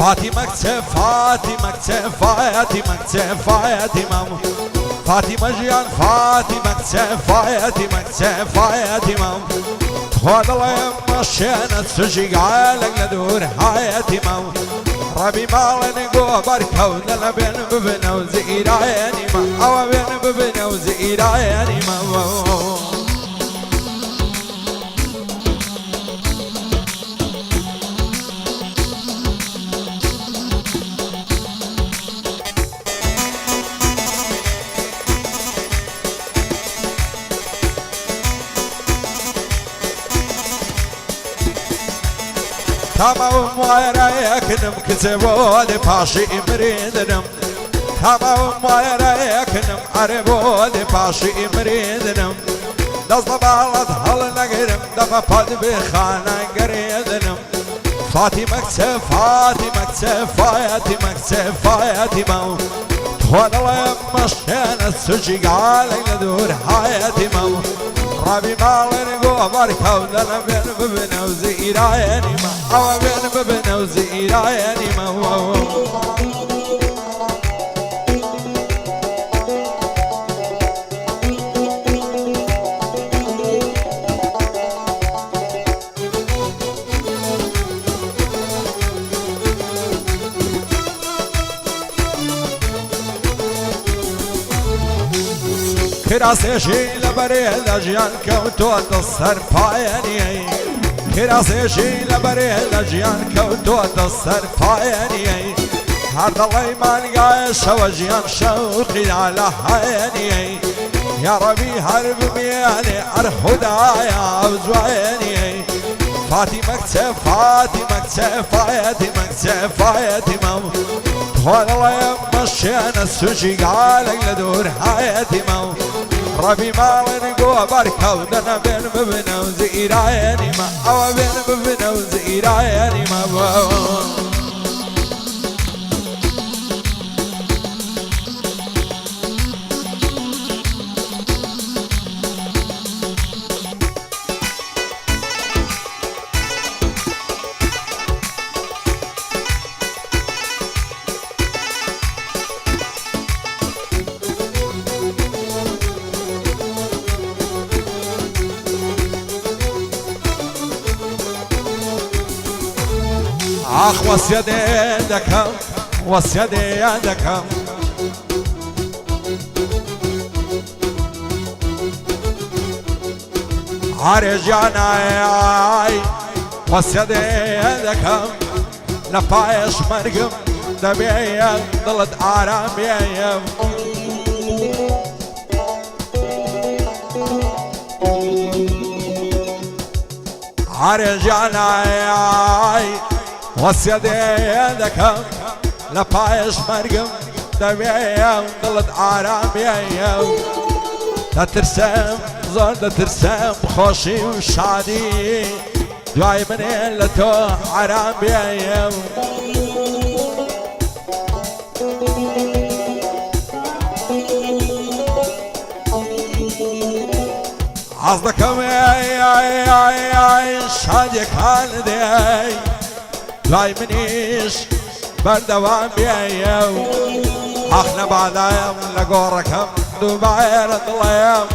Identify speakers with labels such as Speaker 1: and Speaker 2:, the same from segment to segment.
Speaker 1: فاطمة كتف فاطمة كتف فاطمة كتف فاطمة فاطمة جيان فاطمة كتف فاطمة كتف فاطمة تخوض الله يما شانت سجي قالك لدور حياتمة ربي مالن قو بركة ودل بين ببنا وزيراني ما أو بين ببنا وزيراني ما تمام ورايكنم كتبوا لي باشي مريدنم تمام ورايكنم عربوا لي باشي مريدنم نصب على هل نقرم دفا فد بخانا قريدنم فاطمة كتف فاطمة كتف فاطمة كتف فاطمة تخوض الله يما شانت سجي قالك لدور حياتمة ربي مالن قو بركة ودنا بين ببنا وزيراني ما أو بين ببنا وزيراني ما كراسي شيل بريد جيان كوتو تصر بايني كراسي شيل بريد جيان كوتو تصر بايني هرد الله يمان قايش وجيان شوقي على حيني يا ربي هرب مياني ارحدايا وزويني فاطمة كتف فاطمة كتف فاطمة كتف فاطمة تخوض الله يما شانا السجي قالك لدور حياتمة ربي مالن قو بركة ودنا بين ببنا وزيراني ما أو بين ببنا وزيراني ما آخ وسيدي يدكم وسيدي يدكم عرجاناي وسيدي يدكم لفايش مرقم دبيا ضلت عرامي عرجاناي وسيدي يدكم لفايش مرقم دبيا ضلت عرامي لا ترسم زور لا ترسم خوشي وشادي دواي من إلتو عرامي عصدكم يا شادي كان دي دواي منيش بردوان بيايو اخنا بعدايم لقوركم دباير طليم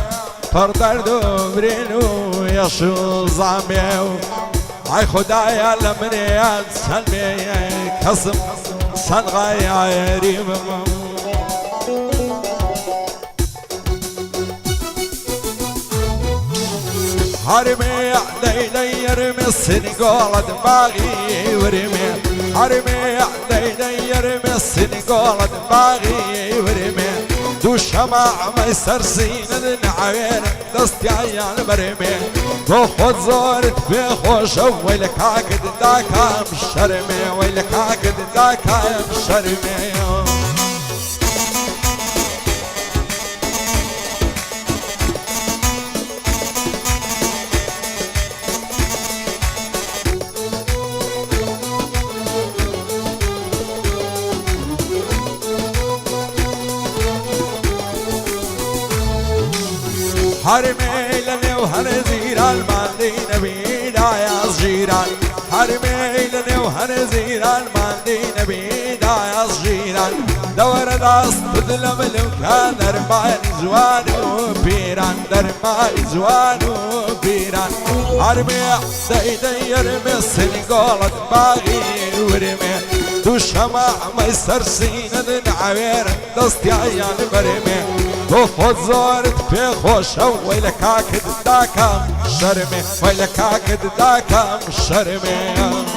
Speaker 1: فردر دوبرينو يشو زاميو اي خدايا لمنيان سلمي كسم سنغايا ريم هرمي ليلي يرمي السنقول دماغي ورمي هرمي ليلي يرمي السنقول دماغي ورمي دو شمع ميسر سين عين دستي عيان برمي بو خد زورت بخوش ويلك هاكد داكا مشرمي ويلك هاكد داكا مشرمي هرمي لني وهرزير المالي نبي يا صغيران حرمي لني وهنزيران ماندي نبيدا يا صغيران دور داس تظلم الامكان درمان زوان وبيران درمان زوان وبيران حرمي سيدي يرمي السنقولة باغي ورمي تو شمع ميسر سينا نعوير دستي عيان برمي تو خود زارت پی خوشم ویلکا کد داکم شرمه ویلکا کد داکم شرمه